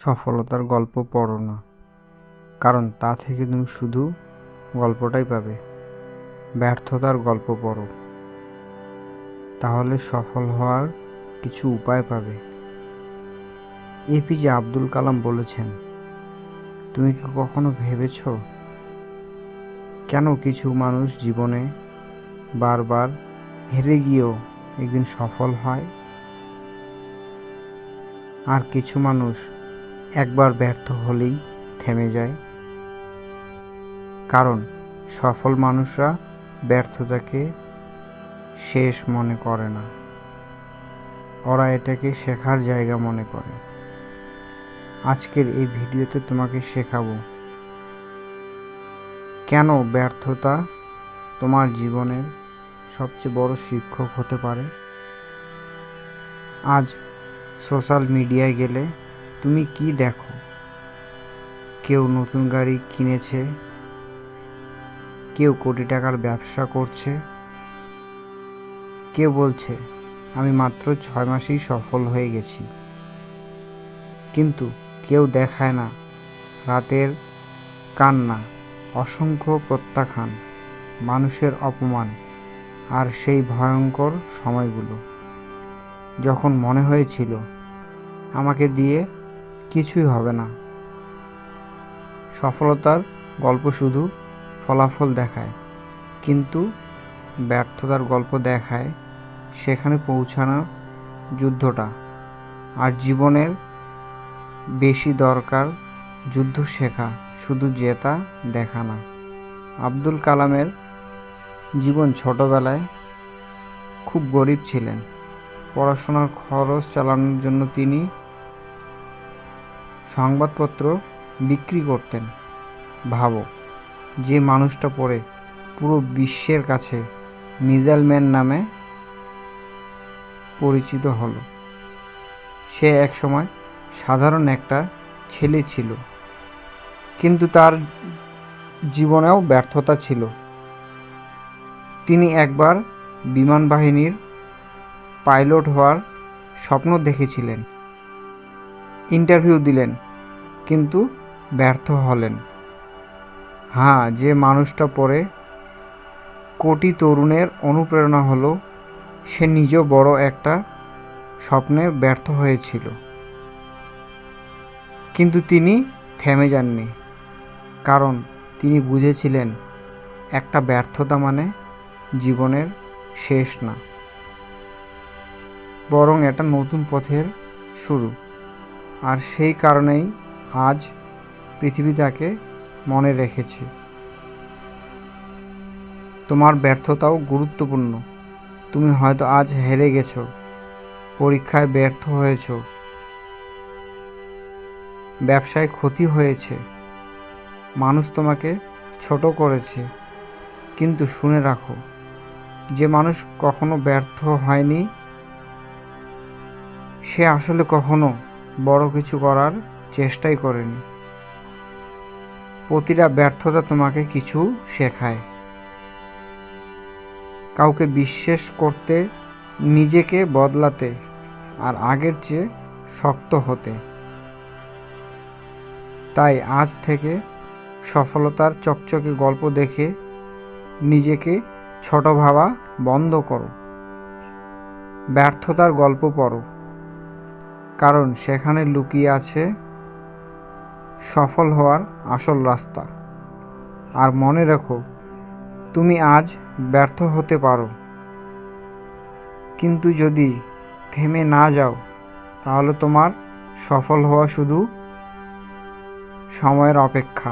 সফলতার গল্প পড়ো না, কারণ তা থেকে তুমি শুধু গল্পটাই পাবে। ব্যর্থতার গল্প পড়ো, তাহলে সফল হওয়ার কিছু উপায় পাবে। এপিজে আব্দুল কালাম বলেছেন, তুমি কি কখনো ভেবেছ কেন কিছু মানুষ জীবনে বারবার হেরে গিয়েও একদিন সফল হয়, আর কিছু মানুষ একবার ব্যর্থ হলেই থেমে যায়? কারণ সফল মানুষরা ব্যর্থতাকে শেষ মনে করে না, ওরা এটাকে শেখার জায়গা মনে করে। আজকের এই ভিডিওতে তোমাকে শেখাবো কেন ব্যর্থতা তোমার জীবনের সবচেয়ে বড় শিক্ষক হতে পারে। আজ সোশ্যাল মিডিয়ায় গেলে তুমি কি দেখো? কেউ নতুন গাড়ি কিনেছে, কেউ কোটি টাকার ব্যবসা করছে, কেউ বলছে আমি মাত্র 6 মাসেই সফল হয়ে গেছি। কিন্তু কেউ দেখায় না রাতের কান্না, অসংখ্য প্রত্যাখ্যান, মানুষের অপমান, আর সেই ভয়ঙ্কর সময়গুলো যখন মনে হয়েছিল আমাকে দিয়ে কিছুই হবে না। সফলতার গল্প শুধু ফলাফল দেখায়, কিন্তু ব্যর্থতার গল্প দেখায় সেখানে পৌঁছানোর যুদ্ধটা। আর জীবনের বেশি দরকার যুদ্ধ শেখা, শুধু জেতা দেখা না। আব্দুল কালামের জীবন ছোটবেলায় খুব গরিব ছিলেন। পড়াশোনার খরচ চালানোর জন্য তিনি সংবাদপত্র বিক্রি করতেন। ভাবো, যে মানুষটা পড়ে পুরো বিশ্বের কাছে মিজাইল ম্যান নামে পরিচিত হলো, সে একসময় সাধারণ একটা ছেলে ছিল, কিন্তু তার জীবনেও ব্যর্থতা ছিল। তিনি একবার বিমান বাহিনীর পাইলট হওয়ার স্বপ্ন দেখেছিলেন, ইন্টারভিউ দিলেন, কিন্তু ব্যর্থ হলেন। হ্যাঁ, যে মানুষটা পড়ে কোটি তরুণের অনুপ্রেরণা হলো, সে নিজেও বড় একটা স্বপ্নে ব্যর্থ হয়েছিল, কিন্তু তিনি থেমে যাননি। কারণ তিনি বুঝেছিলেন একটা ব্যর্থতা মানে জীবনের শেষ না, বরং এটা নতুন পথের শুরু। আর সেই কারণেই আজ পৃথিবী তাকে মনে রেখেছে। তোমার ব্যর্থতাও গুরুত্বপূর্ণ। তুমি হয়তো আজ হেরে গেছো, পরীক্ষায় ব্যর্থ হয়েছো, ব্যবসায় ক্ষতি হয়েছে, মানুষ তোমাকে ছোট করেছে, কিন্তু শুনে রাখো, যে মানুষ কখনো ব্যর্থ হয়নি সে আসলে কখনো বড় কিছু করার চেষ্টাই করেনি। প্রতিটা ব্যর্থতা তোমাকে কিছু শেখায়। কাউকে বিশ্বাস করতে, নিজেকে বদলাতে, আর আগের চেয়ে শক্ত হতে। তাই আজ থেকে সফলতার চকচকে গল্প দেখে নিজেকে ছোট ভাবা বন্ধ করো। ব্যর্থতার গল্প পড়ো, কারণ সেখানে লুকিয়ে আছে সফল হওয়ার আসল রাস্তা। আর মনে রেখো, তুমি আজ ব্যর্থ হতে পারো, কিন্তু যদি থেমে না যাও, তাহলে তোমার সফল হওয়া শুধু সময়ের অপেক্ষা।